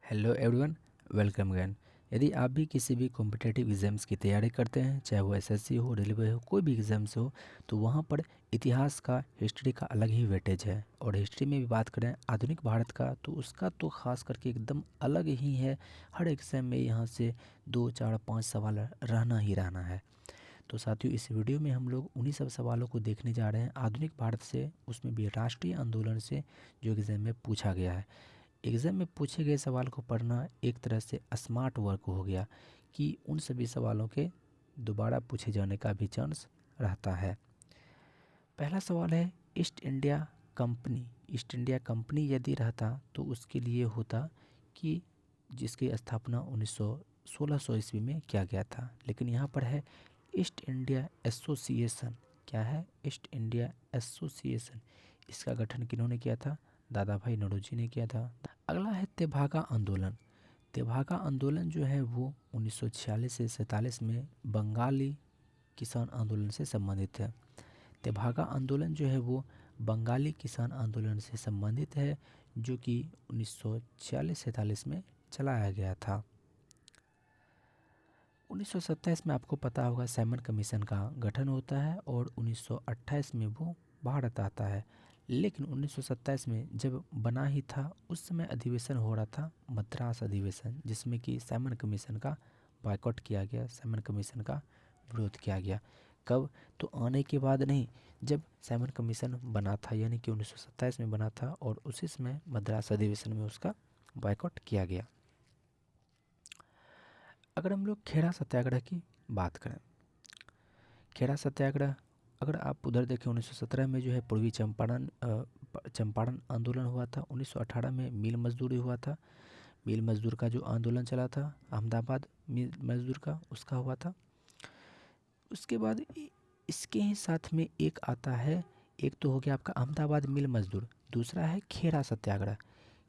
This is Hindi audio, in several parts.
Hello everyone, welcome again. यदि आप भी किसी भी कॉम्पिटिटिव एग्ज़ाम्स की तैयारी करते हैं, चाहे वो एसएससी हो, रेलवे हो, कोई भी एग्ज़ाम्स हो, तो वहाँ पर इतिहास का, हिस्ट्री का अलग ही वेटेज है। और हिस्ट्री में भी बात करें आधुनिक भारत का, तो उसका तो ख़ास करके एकदम अलग ही है। हर एग्ज़ाम में यहाँ से 2, 4, 5 सवाल रहना ही रहना है। तो साथियों, इस वीडियो में हम लोग उन्हीं सब सवालों को देखने जा रहे हैं आधुनिक भारत से, उसमें भी राष्ट्रीय आंदोलन से, जो एग्ज़ाम में पूछा गया है। एग्ज़ाम में पूछे गए सवाल को पढ़ना एक तरह से स्मार्ट वर्क हो गया कि उन सभी सवालों के दोबारा पूछे जाने का भी चांस रहता है। पहला सवाल है, east India company. East India company यदि रहता तो उसके लिए होता कि जिसकी स्थापना 1600 ईस्वी में किया गया था, लेकिन यहाँ पर है ईस्ट इंडिया एसोसिएशन। क्या है? East India association. इसका गठन किन्होंने किया था? दादा भाई नौरोजी ने किया था। अगला है तेभागा आंदोलन। तेभागा आंदोलन जो है वो 1946 से 47 में बंगाली किसान आंदोलन से संबंधित है। तेभागा आंदोलन जो है वो बंगाली किसान आंदोलन से संबंधित है, जो कि 1946-47 में चलाया गया था। 1927 में आपको पता होगा सैमन कमीशन का गठन होता है और 1928 में वो भारत आता है। लेकिन 1927 में जब बना ही था, उस समय अधिवेशन हो रहा था मद्रास अधिवेशन, जिसमें कि सैमन कमीशन का बायकॉट किया गया, सैमन कमीशन का विरोध किया गया। कब? तो आने के बाद नहीं, जब सैमन कमीशन बना था, यानी कि 1927 में बना था, और उसी समय मद्रास अधिवेशन में उसका बायकॉट किया गया। अगर हम लोग खेड़ा सत्याग्रह की बात करें, खेड़ा सत्याग्रह अगर आप उधर देखें, 1917 में जो है पूर्वी चंपारण आंदोलन हुआ था। 1918 में मिल मजदूरी हुआ था। मिल मजदूर का जो आंदोलन चला था अहमदाबाद मिल मजदूर का, उसका हुआ था। उसके बाद इसके ही साथ में एक आता है, एक तो हो गया आपका अहमदाबाद मिल मजदूर, दूसरा है खेड़ा सत्याग्रह।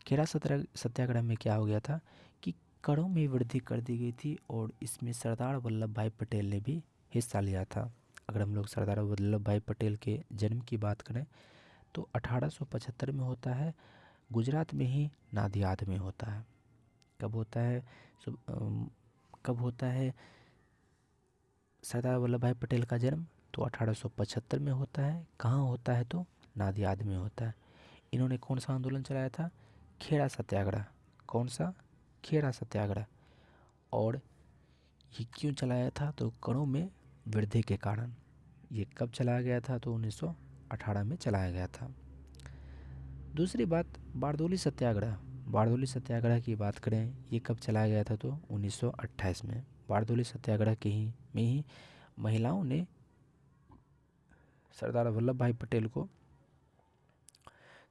खेड़ा सत्याग्रह में क्या हो गया था कि करों में वृद्धि कर दी गई थी, और इसमें सरदार वल्लभ भाई पटेल ने भी हिस्सा लिया था। अगर हम लोग सरदार वल्लभ भाई पटेल के जन्म की बात करें तो 1875 में होता है, गुजरात में ही नादियाद में होता है। कब होता है? कब होता है सरदार वल्लभ भाई पटेल का जन्म? तो 1875 में होता है। कहाँ होता है? तो नादियाद में होता है। इन्होंने कौन सा आंदोलन चलाया था? खेड़ा सत्याग्रह। कौन सा? खेड़ा सत्याग्रह। और ये क्यों चलाया था? तो करों में वृद्धि के कारण। ये कब चलाया गया था? तो 1918 में चलाया गया था। दूसरी बात, बारदोली सत्याग्रह। बारदोली सत्याग्रह की बात करें, ये कब चलाया गया था? तो 1928 में। बारदोली सत्याग्रह के ही में ही महिलाओं ने सरदार वल्लभ भाई पटेल को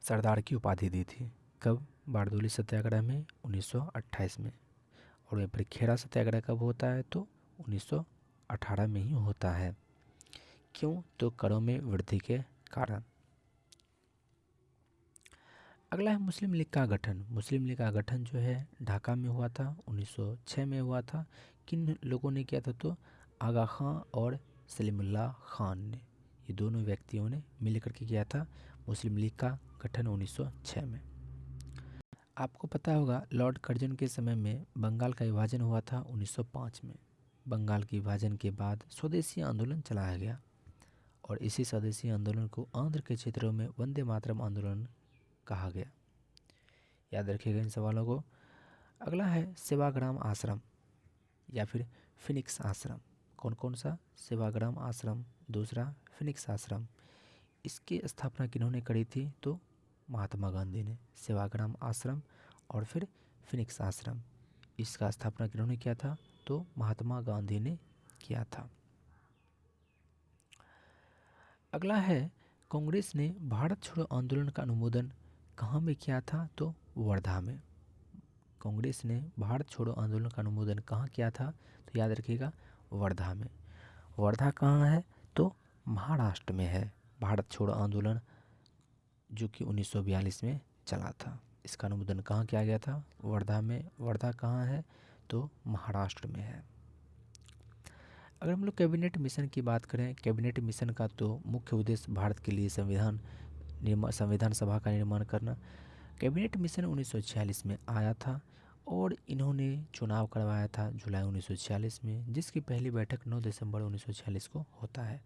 सरदार की उपाधि दी थी। कब? बारदोली सत्याग्रह में, 1928 में। और फिर खेड़ा सत्याग्रह कब होता है? तो 1918 में ही होता है। क्यों? तो करों में वृद्धि के कारण। अगला है मुस्लिम लीग का गठन। मुस्लिम लीग का गठन जो है ढाका में हुआ था, 1906 में हुआ था। किन लोगों ने किया था? तो आगा खां और सलीमुल्लाह खान ने, ये दोनों व्यक्तियों ने मिलकर के किया था मुस्लिम लीग का गठन 1906 में। आपको पता होगा लॉर्ड कर्जन के समय में बंगाल का विभाजन हुआ था 1905 में। बंगाल के विभाजन के बाद स्वदेशी आंदोलन चलाया गया, और इसी स्वदेशी आंदोलन को आंध्र के क्षेत्रों में वंदे मातरम आंदोलन कहा गया। याद रखिएगा इन सवालों को। अगला है सेवाग्राम आश्रम या फिर फिनिक्स आश्रम। कौन कौन सा? सेवाग्राम आश्रम, दूसरा फिनिक्स आश्रम। इसकी स्थापना किन्होंने करी थी? तो महात्मा गांधी ने। सेवाग्राम आश्रम और फिर फिनिक्स आश्रम, इसका स्थापना किन्होंने किया था? तो महात्मा गांधी ने किया था। अगला है, कांग्रेस ने भारत छोड़ो आंदोलन का अनुमोदन कहाँ में किया था? तो वर्धा में। कांग्रेस ने भारत छोड़ो आंदोलन का अनुमोदन कहाँ किया था? तो याद रखिएगा, वर्धा में। वर्धा कहाँ है? तो महाराष्ट्र में है। भारत छोड़ो आंदोलन जो कि 1942 में चला था, इसका अनुमोदन कहाँ किया गया था? वर्धा में। वर्धा कहाँ है? तो महाराष्ट्र में है। अगर हम लोग कैबिनेट मिशन की बात करें, कैबिनेट मिशन का तो मुख्य उद्देश्य भारत के लिए संविधान सभा का निर्माण करना। कैबिनेट मिशन 1946 में आया था, और इन्होंने चुनाव करवाया था जुलाई 1946 में, जिसकी पहली बैठक 9 दिसंबर 1946 को होता है।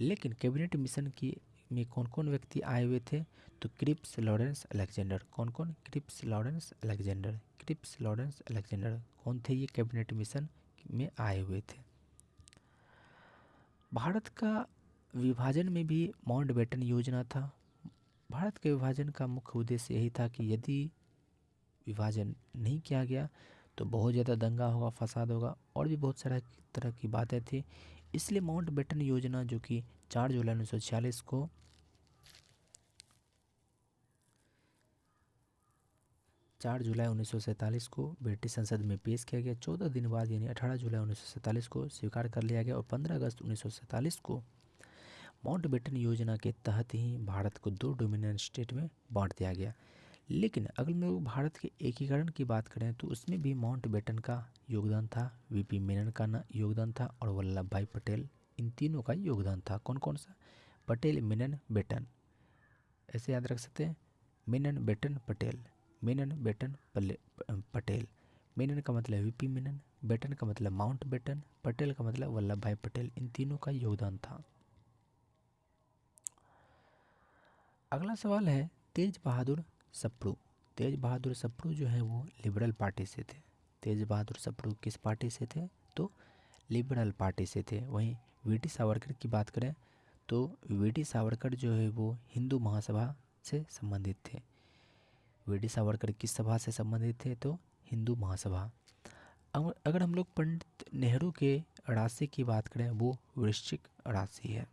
लेकिन कैबिनेट मिशन की में कौन कौन व्यक्ति आए हुए थे? तो क्रिप्स लॉरेंस अलेक्जेंडर। कौन कौन? Cripps Lawrence Alexander. Cripps Lawrence Alexander कौन थे? ये कैबिनेट मिशन में आए हुए थे। भारत का विभाजन में भी माउंटबेटन योजना था। भारत के विभाजन का मुख्य उद्देश्य यही था कि यदि विभाजन नहीं किया गया तो बहुत ज़्यादा दंगा होगा, फसाद होगा और भी बहुत सारा तरह की बातें थी। इसलिए माउंटबेटन योजना जो कि 4 जुलाई 1946 को 4 जुलाई 1947 को ब्रिटिश संसद में पेश किया गया। 14 दिन बाद यानी 18 जुलाई 1947 को स्वीकार कर लिया गया और 15 अगस्त 1947 को माउंटबेटन योजना के तहत ही भारत को 2 डोमिनियन स्टेट में बांट दिया गया। लेकिन अगर हम लोग भारत के एकीकरण की बात करें तो उसमें भी माउंटबेटन का योगदान था, वीपी मेनन का योगदान था और वल्लभ भाई पटेल, इन तीनों का योगदान था। कौन कौन सा? पटेल, मेनन, बेटन, ऐसे याद रख सकते हैं। मेनन, बेटन, पटेल। मेनन, बेटन, पटेल। मेनन का मतलब वीपी मेनन, बेटन का मतलब माउंटबेटन, पटेल का मतलब वल्लभ भाई पटेल, इन तीनों का योगदान था। अगला सवाल है तेज बहादुर सप्रू। तेज बहादुर सप्रू जो है वो लिबरल पार्टी से थे। तेज बहादुर सप्रू किस पार्टी से थे? तो लिबरल पार्टी से थे। वहीं वीटी सावरकर की बात करें तो वीटी सावरकर जो है वो हिंदू महासभा से संबंधित थे। वीटी सावरकर किस सभा से संबंधित थे? तो हिंदू महासभा। अगर हम लोग पंडित नेहरू के राशि की बात करें वो वृश्चिक राशि है।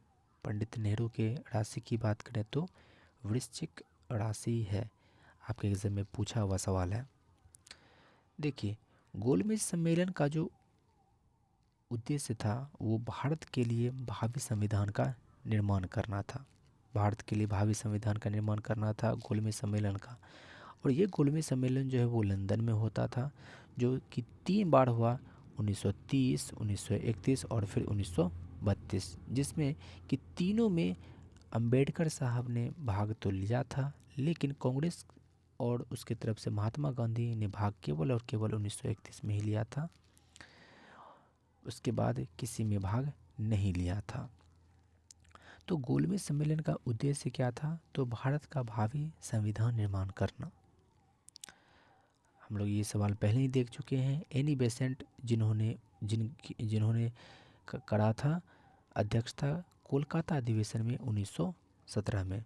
पंडित नेहरू के राशि की बात करें तो वृश्चिक राशि है। आपके एग्जाम में पूछा हुआ सवाल है। देखिए, गोलमेज सम्मेलन का जो उद्देश्य था वो भारत के लिए भावी संविधान का निर्माण करना था। भारत के लिए भावी संविधान का निर्माण करना था गोलमेज सम्मेलन का। और ये गोलमेज सम्मेलन जो है वो लंदन में होता था, जो कि 3 बार हुआ, 1930, 1931 और फिर 1932, जिसमें कि तीनों में अंबेडकर साहब ने भाग तो लिया था, लेकिन कांग्रेस और उसकी तरफ से महात्मा गांधी ने भाग केवल और केवल 1931 में ही लिया था। उसके बाद किसी में भाग नहीं लिया था। तो गोलमेज सम्मेलन का उद्देश्य क्या था? तो भारत का भावी संविधान निर्माण करना। हम लोग ये सवाल पहले ही देख चुके हैं। एनी बेसेंट जिन्होंने करा था अध्यक्षता कोलकाता अधिवेशन में 1917 में।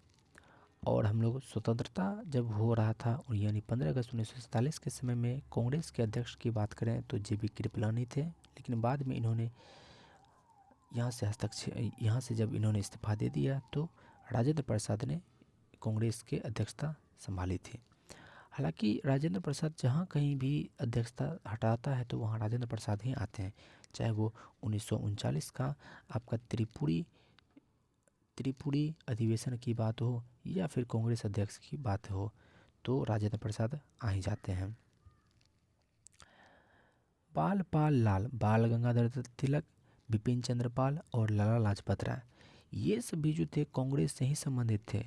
और हम लोग स्वतंत्रता जब हो रहा था यानी 15 अगस्त 1947 के समय में कांग्रेस के अध्यक्ष की बात करें तो जेबी कृपलानी थे, लेकिन बाद में इन्होंने यहाँ से जब इन्होंने इस्तीफा दे दिया तो राजेंद्र प्रसाद ने कांग्रेस के अध्यक्षता संभाली थी। हालांकि राजेंद्र प्रसाद जहाँ कहीं भी अध्यक्षता हटाता है तो वहाँ राजेंद्र प्रसाद ही आते हैं, चाहे वो 1939 का आपका त्रिपुरी अधिवेशन की बात हो या फिर कांग्रेस अध्यक्ष की बात हो, तो राजेंद्र प्रसाद आ ही जाते हैं। बाल गंगाधर तिलक, बिपिन चंद्र पाल और लाला लाजपत राय, ये सभी जो थे कांग्रेस से ही संबंधित थे।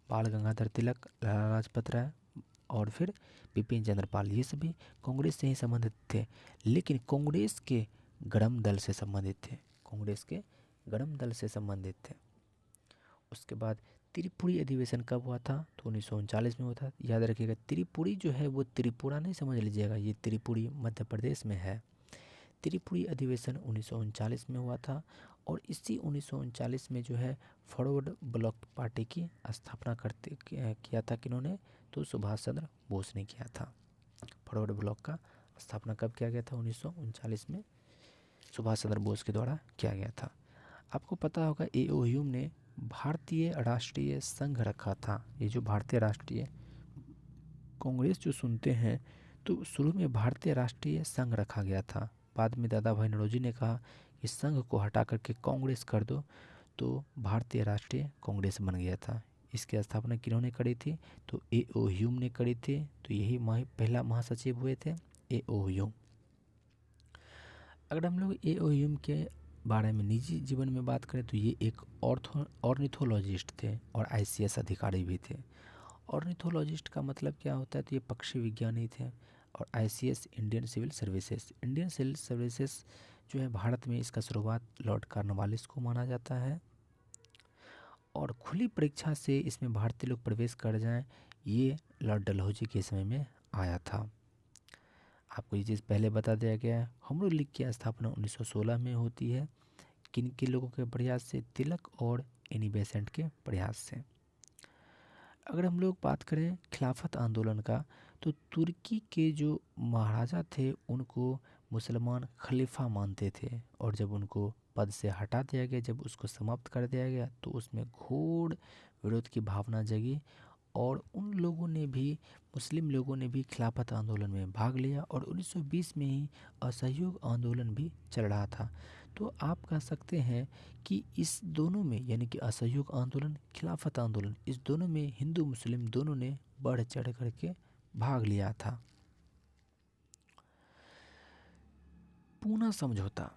बाल गंगाधर तिलक, लाला लाजपत राय और फिर बिपिन चंद्र पाल, ये सभी कांग्रेस से ही संबंधित थे, लेकिन कांग्रेस के गरम दल से संबंधित थे। कांग्रेस के गरम दल से संबंधित थे। उसके बाद त्रिपुरी अधिवेशन कब हुआ था? तो 1939 में हुआ था। याद रखिएगा, त्रिपुरी जो है वो त्रिपुरा नहीं समझ लीजिएगा, ये त्रिपुरी मध्य प्रदेश में है। त्रिपुरी अधिवेशन 1939 में हुआ था और इसी 1939 में जो है फॉरवर्ड ब्लॉक पार्टी की स्थापना किया था किन्होंने? तो सुभाष चंद्र बोस ने किया था। फॉरवर्ड ब्लॉक का स्थापना कब किया गया था? 1939 में सुभाष चंद्र बोस के द्वारा किया गया था। आपको पता होगा ए.ओ. ह्यूम ने भारतीय राष्ट्रीय संघ रखा था। ये जो भारतीय राष्ट्रीय कांग्रेस जो सुनते हैं तो शुरू में भारतीय राष्ट्रीय संघ रखा गया था। बाद में दादा भाई नौरोजी ने कहा कि संघ को हटा करके कांग्रेस कर दो, तो भारतीय राष्ट्रीय कांग्रेस बन गया था। इसकी स्थापना किन्होंने करी थी? तो ए.ओ. ह्यूम ने करी थी। तो यही पहला महासचिव हुए थे ए.ओ. ह्यूम। अगर हम लोग ए.ओ. ह्यूम के बारे में निजी जीवन में बात करें तो ये एक ऑर्निथोलॉजिस्ट थे और आईसीएस अधिकारी भी थे। ऑर्निथोलॉजिस्ट का मतलब क्या होता है? तो ये पक्षी विज्ञानी थे। और ICS Indian Civil Services. Indian Civil Services जो है भारत में इसका शुरुआत लॉर्ड कॉर्नवालिस को माना जाता है और खुली परीक्षा से इसमें भारतीय लोग प्रवेश कर जाएं, ये लॉर्ड डलहौजी के समय में आया था। आपको ये चीज़ पहले बता दिया गया है। होम रूल लीग की स्थापना 1916 में होती है। किन किन लोगों के प्रयास से? तिलक और एनी बेसेंट के प्रयास से। अगर हम लोग बात करें खिलाफत आंदोलन का, तो तुर्की के जो महाराजा थे उनको मुसलमान खलीफा मानते थे और जब उनको पद से हटा दिया गया, जब उसको समाप्त कर दिया गया, तो उसमें घोर विरोध की भावना जगी और उन लोगों ने भी, मुस्लिम लोगों ने भी खिलाफत आंदोलन में भाग लिया और 1920 में ही असहयोग आंदोलन भी चल रहा था। तो आप कह सकते हैं कि इस दोनों में, यानी कि असहयोग आंदोलन, खिलाफत आंदोलन, इस दोनों में हिंदू मुस्लिम दोनों ने बढ़ चढ़ करके भाग लिया था। पूना समझौता,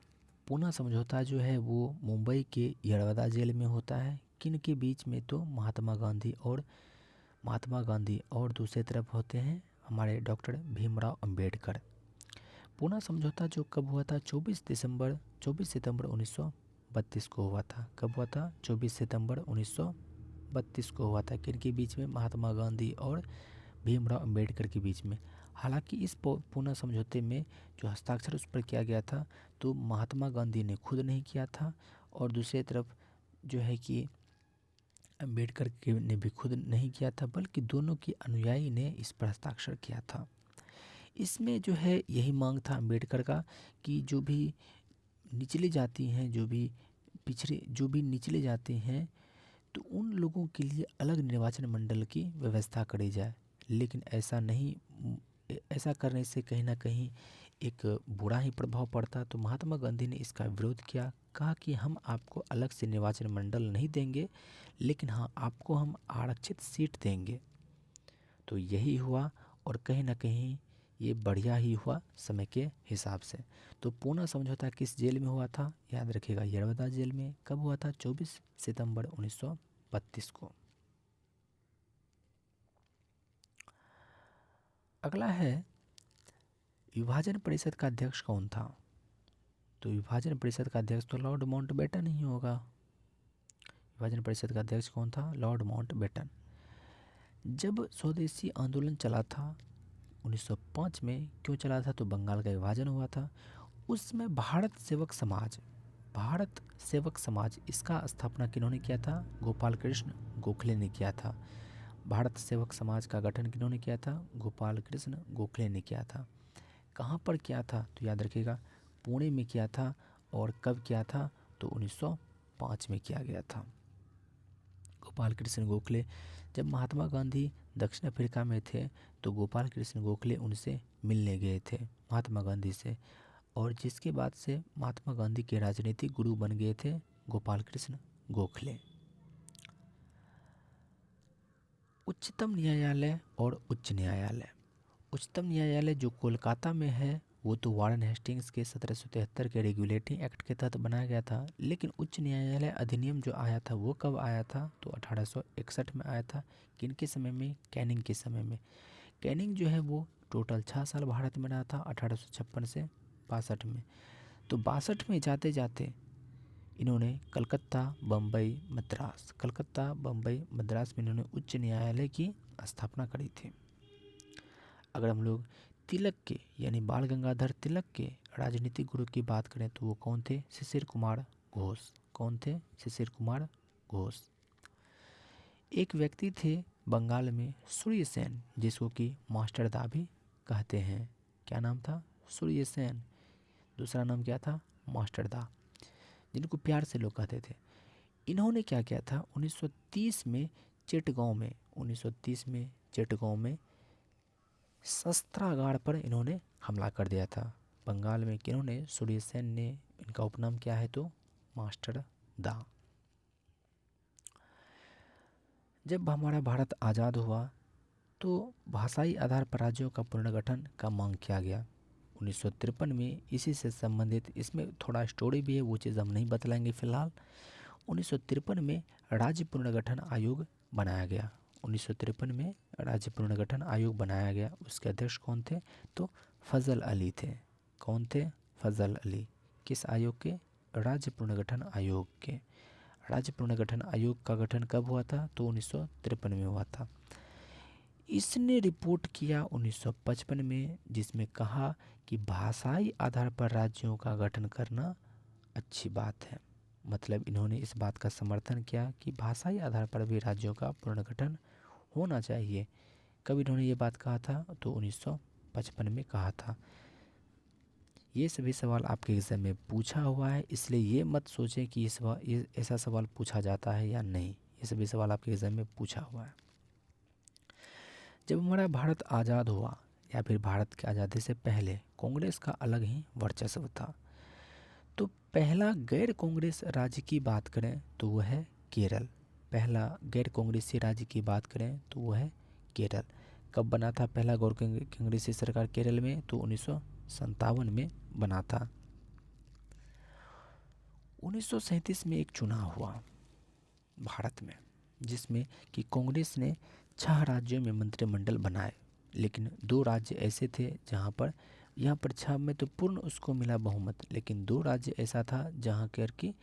पूना समझौता जो है वो मुंबई के यरवदा जेल में होता है। किन के बीच में? तो महात्मा गांधी और दूसरी तरफ होते हैं हमारे डॉक्टर भीमराव अंबेडकर। पूना समझौता जो कब हुआ था? 24 सितंबर 1932 को हुआ था। कब हुआ था? 24 सितंबर 1932 को हुआ था। किनके बीच में? महात्मा गांधी और भीमराव अंबेडकर के बीच में। हालांकि इस पूना समझौते में जो हस्ताक्षर उस पर किया गया था, तो महात्मा गांधी ने खुद नहीं किया था और दूसरी तरफ जो है कि अंबेडकर ने भी खुद नहीं किया था, बल्कि दोनों के अनुयायी ने इस पर हस्ताक्षर किया था। इसमें जो है यही मांग था अंबेडकर का कि जो भी निचली जाति हैं, जो भी निचले जाते हैं, तो उन लोगों के लिए अलग निर्वाचन मंडल की व्यवस्था करी जाए। लेकिन ऐसा करने से कहीं ना कहीं एक बुरा ही प्रभाव पड़ता। तो महात्मा गांधी ने इसका विरोध किया, कहा कि हम आपको अलग से निर्वाचन मंडल नहीं देंगे, लेकिन हाँ, आपको हम आरक्षित सीट देंगे। तो यही हुआ और कहीं ना कहीं ये बढ़िया ही हुआ समय के हिसाब से। तो पूना समझौता किस जेल में हुआ था? याद रखिएगा, यरवदा जेल में। कब हुआ था? 24 सितंबर 1932 को। अगला है विभाजन परिषद का अध्यक्ष कौन था? तो विभाजन परिषद का अध्यक्ष तो लॉर्ड माउंटबेटन ही होगा। विभाजन परिषद का अध्यक्ष कौन था? Lord Mountbatten. जब स्वदेशी आंदोलन चला था 1905 में, क्यों चला था? तो बंगाल का विभाजन हुआ था। उसमें भारत सेवक समाज इसका स्थापना किन्होंने किया था? गोपाल कृष्ण गोखले ने किया था। भारत सेवक समाज का गठन किन्होंने किया था? गोपाल कृष्ण गोखले ने किया था। कहाँ पर किया था? तो याद रखिएगा, पुणे में किया था। और कब किया था? तो 1905 में किया गया था। गोपाल कृष्ण गोखले, जब महात्मा गांधी दक्षिण अफ्रीका में थे, तो गोपाल कृष्ण गोखले उनसे मिलने गए थे, महात्मा गांधी से, और जिसके बाद से महात्मा गांधी के राजनीतिक गुरु बन गए थे गोपाल कृष्ण गोखले। उच्चतम न्यायालय और उच्च न्यायालय। उच्चतम न्यायालय जो कोलकाता में है, वो तो वारेन हेस्टिंग्स के 1773 के रेगुलेटिंग एक्ट के तहत बनाया गया था। लेकिन उच्च न्यायालय अधिनियम जो आया था वो कब आया था? तो 1861 में आया था। किनके समय में? कैनिंग के समय में। कैनिंग जो है वो टोटल 6 साल भारत में रहा था, 1856 से 62 में। तो 62 में जाते जाते इन्होंने कलकत्ता बम्बई मद्रास में इन्होंने उच्च न्यायालय की स्थापना करी थी। अगर हम लोग तिलक के, यानी बाल गंगाधर तिलक के राजनीतिक गुरु की बात करें, तो वो कौन थे? शिशिर कुमार घोष। कौन थे? शिशिर कुमार घोष। एक व्यक्ति थे बंगाल में, सूर्य सेन, जिसको कि मास्टर दा भी कहते हैं। क्या नाम था? सूर्य सेन। दूसरा नाम क्या था? मास्टर दा, जिनको प्यार से लोग कहते थे। इन्होंने क्या किया था? 1930 में चेटगांव में शस्त्रागार पर इन्होंने हमला कर दिया था। बंगाल में किन्होंने? सूर्य सेन ने। इनका उपनाम क्या है? तो मास्टर दा। जब हमारा भारत आज़ाद हुआ, तो भाषाई आधार पर राज्यों का पुनर्गठन का मांग किया गया 1953 में। इसी से संबंधित इसमें थोड़ा स्टोरी भी है, वो चीज़ हम नहीं बतलाएंगे फ़िलहाल। 1953 में राज्य पुनर्गठन आयोग बनाया गया। 1953 में राज्य पुनर्गठन आयोग बनाया गया, उसके अध्यक्ष कौन थे? तो फजल अली थे। कौन थे? फजल अली। किस आयोग के? राज्य पुनर्गठन आयोग के। राज्य पुनर्गठन आयोग का गठन कब हुआ था? तो 1953 में हुआ था। इसने रिपोर्ट किया 1955 में, जिसमें कहा कि भाषाई आधार पर राज्यों का गठन करना अच्छी बात है। मतलब इन्होंने इस बात का समर्थन किया कि भाषाई आधार पर भी राज्यों का पुनर्गठन होना चाहिए। कब इन्होंने ये बात कहा था? तो 1955 में कहा था। ये सभी सवाल आपके एग्जाम में पूछा हुआ है, इसलिए ये मत सोचें कि ये ऐसा सवाल पूछा जाता है या नहीं। ये सभी सवाल आपके एग्जाम में पूछा हुआ है। जब हमारा भारत आज़ाद हुआ या फिर भारत की आज़ादी से पहले कांग्रेस का अलग ही वर्चस्व था। तो पहला गैर कांग्रेस राज्य की बात करें तो वह है केरल। पहला गैर कांग्रेसी राज्य की बात करें तो वह है केरल। कब बना था पहला गैर कांग्रेसी सरकार केरल में? तो 1957 में बना था। 1937 में एक चुनाव हुआ भारत में, जिसमें कि कांग्रेस ने 6 राज्यों में मंत्रिमंडल बनाए, लेकिन 2 राज्य ऐसे थे जहां पर यहाँ पर 6 में तो पूर्ण उसको मिला बहुमत, लेकिन 2 राज्य ऐसा था जहां कर की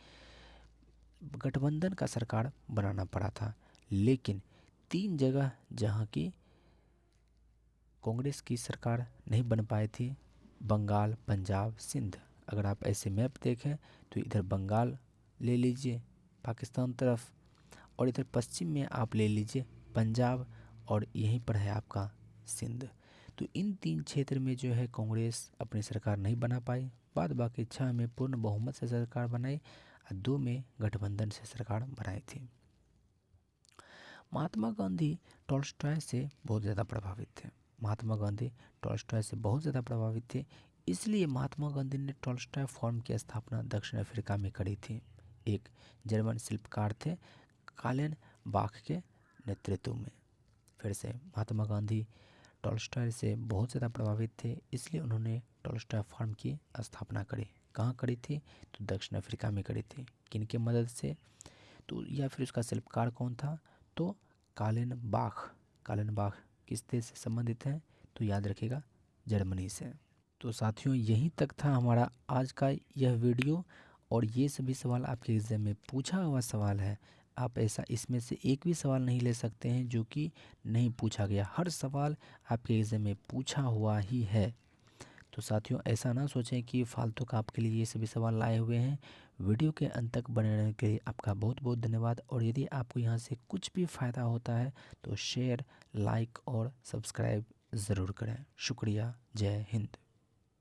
गठबंधन का सरकार बनाना पड़ा था। लेकिन 3 जगह जहां की कांग्रेस की सरकार नहीं बन पाई थी, बंगाल, पंजाब, सिंध। अगर आप ऐसे मैप देखें तो इधर बंगाल ले लीजिए पाकिस्तान तरफ, और इधर पश्चिम में आप ले लीजिए पंजाब, और यहीं पर है आपका सिंध। तो इन 3 क्षेत्र में जो है कांग्रेस अपनी सरकार नहीं बना पाई। बाद बाकी 6 में पूर्ण बहुमत से सरकार बनाई और 2 में गठबंधन से सरकार बनाई थी। महात्मा गांधी टॉल्स्टॉय से बहुत ज़्यादा प्रभावित थे। महात्मा गांधी टॉल्स्टॉय से बहुत ज़्यादा प्रभावित थे, इसलिए महात्मा गांधी ने टॉल्स्टॉय फॉर्म की स्थापना दक्षिण अफ्रीका में करी थी। एक जर्मन शिल्पकार थे कालेन बाख के नेतृत्व में। फिर से महात्मा गांधी टॉल्स्टॉय से बहुत ज़्यादा प्रभावित थे, इसलिए उन्होंने टॉल्स्टॉय फॉर्म की स्थापना करी। कहाँ करी थी? तो दक्षिण अफ्रीका में करी थी। किन के मदद से? तो या फिर उसका शिल्पकार कौन था? तो कालेन बाख। कालेन बाख किस देश से संबंधित है? तो याद रखिएगा जर्मनी से। तो साथियों यहीं तक था हमारा आज का यह वीडियो, और ये सभी सवाल आपके एग्जाम में पूछा हुआ सवाल है। आप ऐसा इसमें से एक भी सवाल नहीं ले सकते हैं जो कि नहीं पूछा गया। हर सवाल आपके एग्जाम में पूछा हुआ ही है। तो साथियों ऐसा ना सोचें कि फालतू का आपके लिए ये सभी सवाल लाए हुए हैं। वीडियो के अंत तक बने रहने के लिए आपका बहुत बहुत धन्यवाद। और यदि आपको यहाँ से कुछ भी फ़ायदा होता है तो शेयर, लाइक और सब्सक्राइब ज़रूर करें। शुक्रिया। जय हिंद।